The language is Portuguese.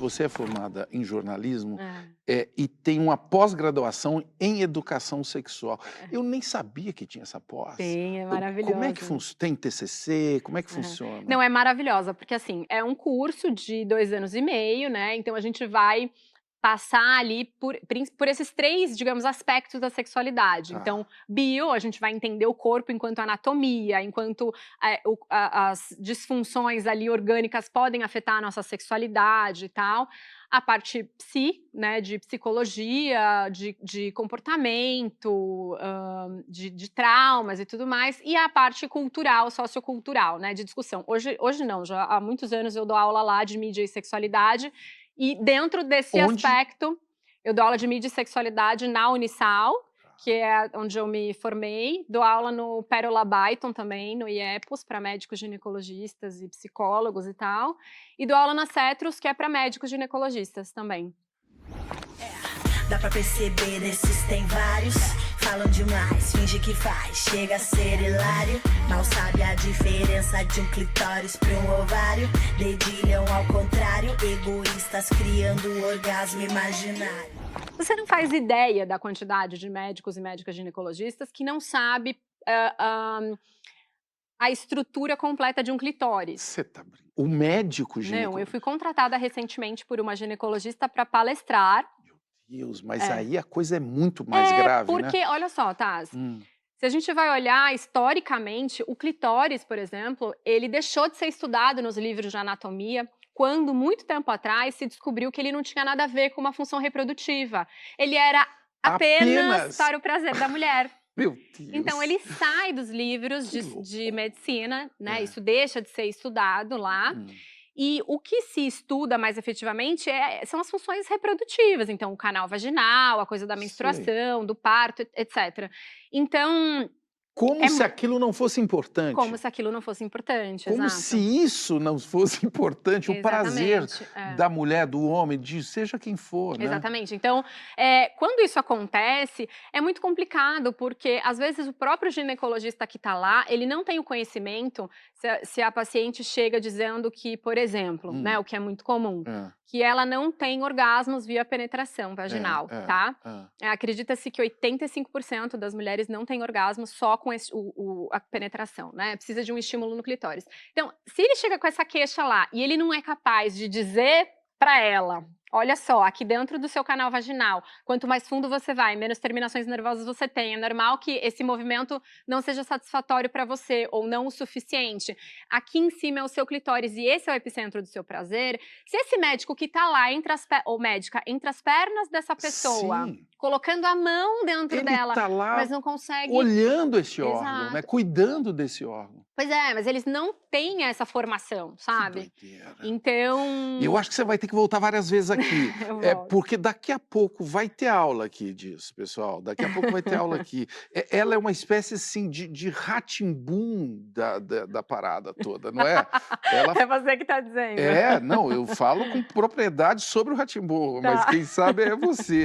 você é formada em jornalismo É. e tem uma pós-graduação em educação sexual. É. Eu nem sabia que tinha essa pós. Tem, é Como é que maravilhosa. funciona? Tem TCC? Como é que Aham. funciona? Não, é maravilhosa, porque assim, é um curso de 2 anos e meio, né, então a gente vai passar ali por esses 3, digamos, aspectos da sexualidade. Tá. Então, bio, a gente vai entender o corpo enquanto anatomia, enquanto as disfunções ali orgânicas podem afetar a nossa sexualidade e tal. A parte psi, né, de psicologia, de comportamento, de traumas e tudo mais, e a parte cultural, sociocultural, né, de discussão. Hoje não, já há muitos anos eu dou aula lá de mídia e sexualidade, e dentro desse Onde? aspecto, eu dou aula de mídia e sexualidade na Unisal, que é onde eu me formei. Dou aula no Pérola Byton também, no IEPOS, para médicos ginecologistas e psicólogos e tal. E dou aula na Cetros, que é para médicos ginecologistas também. Dá pra perceber, desses tem vários. Falam demais, finge que faz, chega a ser hilário. Mal sabe a diferença de um clitóris pra um ovário. Dedilham ao contrário, egoístas criando um orgasmo imaginário. Você não faz ideia da quantidade de médicos e médicas ginecologistas que não sabe a estrutura completa de um clitóris. Você tá brincando? O médico Não, ginecologista? eu fui contratada recentemente por uma ginecologista para palestrar. Meu Deus, mas É. aí a coisa é muito mais grave, porque, né? olha só, Taz, se a gente vai olhar historicamente, o clitóris, por exemplo, ele deixou de ser estudado nos livros de anatomia quando, muito tempo atrás, se descobriu que ele não tinha nada a ver com uma função reprodutiva. Ele era apenas para o prazer da mulher. Meu Deus. Então ele sai dos livros de medicina, né? Isso deixa de ser estudado lá. E o que se estuda mais efetivamente são as funções reprodutivas. Então, o canal vaginal, a coisa da menstruação, do parto, etc. Então, como se aquilo não fosse importante. como se aquilo não fosse importante, Como exato. se isso não fosse importante, o prazer Exatamente, da mulher, do homem, de seja quem for, né? Exatamente. Então, quando isso acontece, é muito complicado, porque às vezes o próprio ginecologista que está lá, ele não tem o conhecimento se a paciente chega dizendo que, por exemplo, né, o que é muito comum, que ela não tem orgasmos via penetração vaginal, tá? Acredita-se que 85% das mulheres não têm orgasmo só com a penetração, né? Precisa de um estímulo no clitóris. Então, se ele chega com essa queixa lá e ele não é capaz de dizer para ela, olha só, aqui dentro do seu canal vaginal, quanto mais fundo você vai, menos terminações nervosas você tem. É normal que esse movimento não seja satisfatório para você ou não o suficiente. Aqui em cima é o seu clitóris e esse é o epicentro do seu prazer. Se esse médico que tá lá ou médica entre as pernas dessa pessoa, colocando a mão dentro dela, tá lá mas não consegue olhando esse órgão, né? Cuidando desse órgão. Pois é, mas eles não têm essa formação, sabe? Que doideira. Então... Eu acho que você vai ter que voltar várias vezes aqui. Porque daqui a pouco vai ter aula aqui disso, pessoal. Daqui a pouco vai ter aula aqui. Ela é uma espécie, assim, de Rá-Tim-Bum da parada toda, não é? É você que tá dizendo. Não, eu falo com propriedade sobre o Rá-Tim-Bum, mas quem sabe é você.